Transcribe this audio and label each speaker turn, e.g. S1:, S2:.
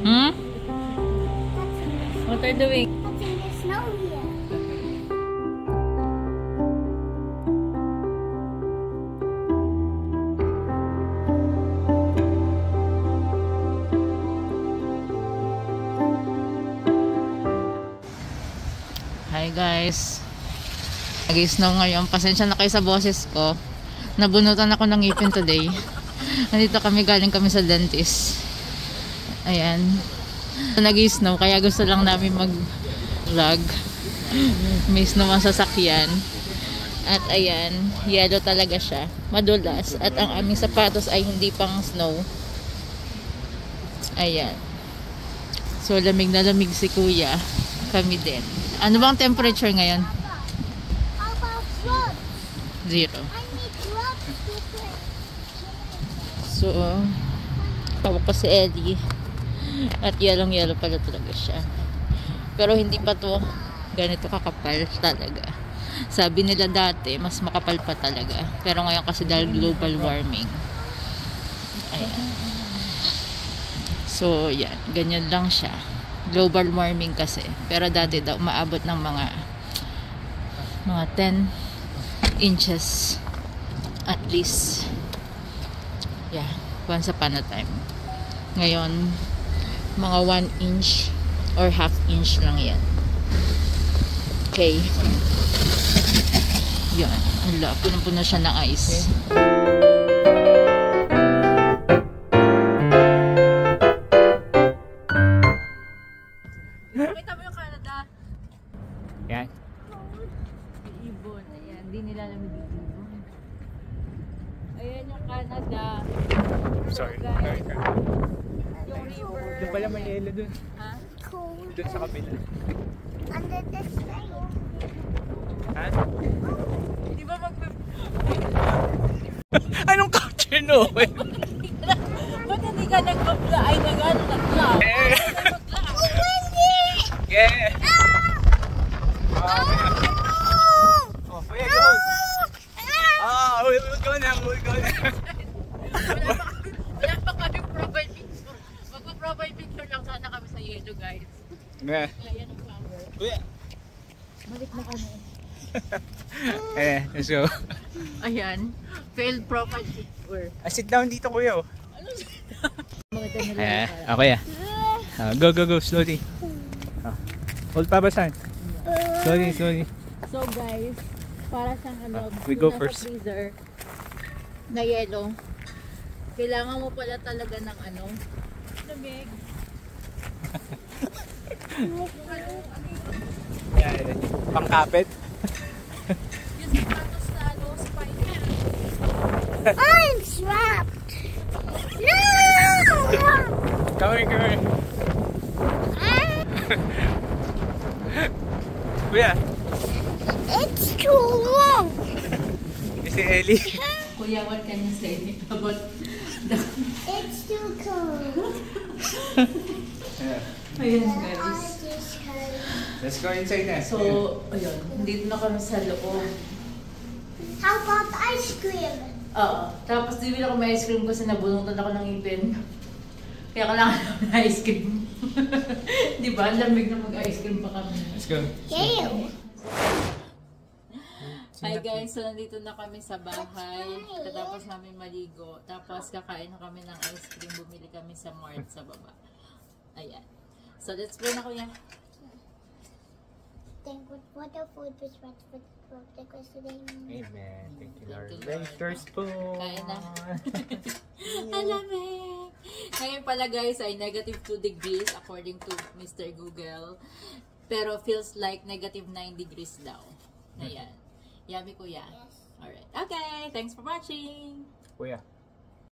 S1: Hmm? What are you doing?
S2: Touching the snow here.
S1: Hi guys. Nag-snow ngayon. Pasensya na kayo sa boses ko. Nabunutan ako ng ngipin today. Nandito kami, galing kami sa dentist. Ayan. Nag-snow kaya gusto lang namin mag-vlog. May snow ang sasakyan. At ayan, yellow talaga siya. Madulas. At ang aming sapatos ay hindi pang snow. Ayan. So lamig na lamig si kuya. Kami din. Ano bang temperature ngayon?
S2: How about gloves?
S1: 0.
S2: I need gloves to play.
S1: So, tawag ko si Ellie. At yellow pala talaga siya. Pero hindi pa to ganito kakapal talaga. Sabi nila dati, mas makapal pa talaga. Pero ngayon kasi dahil global warming. Ayan. So, yan. Ganyan lang siya. Global warming kasi. Pero dati daw, maabot ng mga 10 inches. At least. Yeah. Once upon a time. Ngayon, mga 1 inch or half inch lang yan. Okay. Yan. Ala, punong-puno siya ng ice. Kita mo yung Canada?
S3: Yan.
S1: Ibon. Ayan. Hindi nila lamig yung ibon. Ayan yung Canada.
S3: Sorry.
S1: Yung river.
S3: Doon pala may yelo dun.
S1: Ha?
S2: Cold.
S3: Doon sa kabila.
S2: Under the snow.
S3: Ha?
S1: Di ba
S3: Anong culture no?
S1: Ba't hindi ka nagpapla? Ay, nagpla.
S3: Yeah! Oh, kuya, go! We'll go now, we'll go now.
S1: Wala pa kami profile picture. Magpa-profile picture lang sana kami sa yellow, guys.
S3: Yeah.
S1: Ayan ang flower.
S3: Kuya!
S1: Balik na kami.
S3: Let's go.
S1: Ayan. Failed profile picture.
S3: Sit down dito, kuya.
S1: Ano siya?
S3: Okay. Go, slowly. Hold pabasan. Slowly.
S1: So guys, para sa
S3: we go first.
S1: Freezer na yellow, kailangan mo pala talaga ng lamig.
S3: Pangkapit.
S1: Yung sapatos na spider.
S2: I'm trapped. No!
S3: Come here. Kuya,
S2: It's too long.
S3: si Ellie.
S1: Kuya, what can you say about the...
S2: It's too cold.
S1: Ayan
S2: I
S1: guys.
S2: just heard.
S3: Let's go inside na.
S1: So, ayun. Dito na kami sa loob.
S2: How about ice cream?
S1: Oo. Tapos di ako may ice cream kasi nabunutan ako ng ipin. Kaya kailangan namin ng ice cream. Di ba? Lamig na mag-ice cream pa kami.
S3: Let's go.
S2: Ew.
S1: Hi guys, so nandito na kami sa bahay. Tapos namin maligo. Tapos kakain na kami ng ice cream. Bumili kami sa Mart sa baba. Ayan. So let's play na kuya.
S2: Thank God for the food was right for the today.
S3: Amen. Thank you, Lord.
S1: Thank you,
S3: Very
S1: Lord.
S3: thirsty.
S1: Kain na. Alamig! Ngayon pala guys ay negative 2 degrees according to Mr. Google. Pero feels like negative 9 degrees daw. Ayan. Yummy kuya.
S2: Yes.
S1: Alright. Okay. Thanks for watching.
S3: Kuya.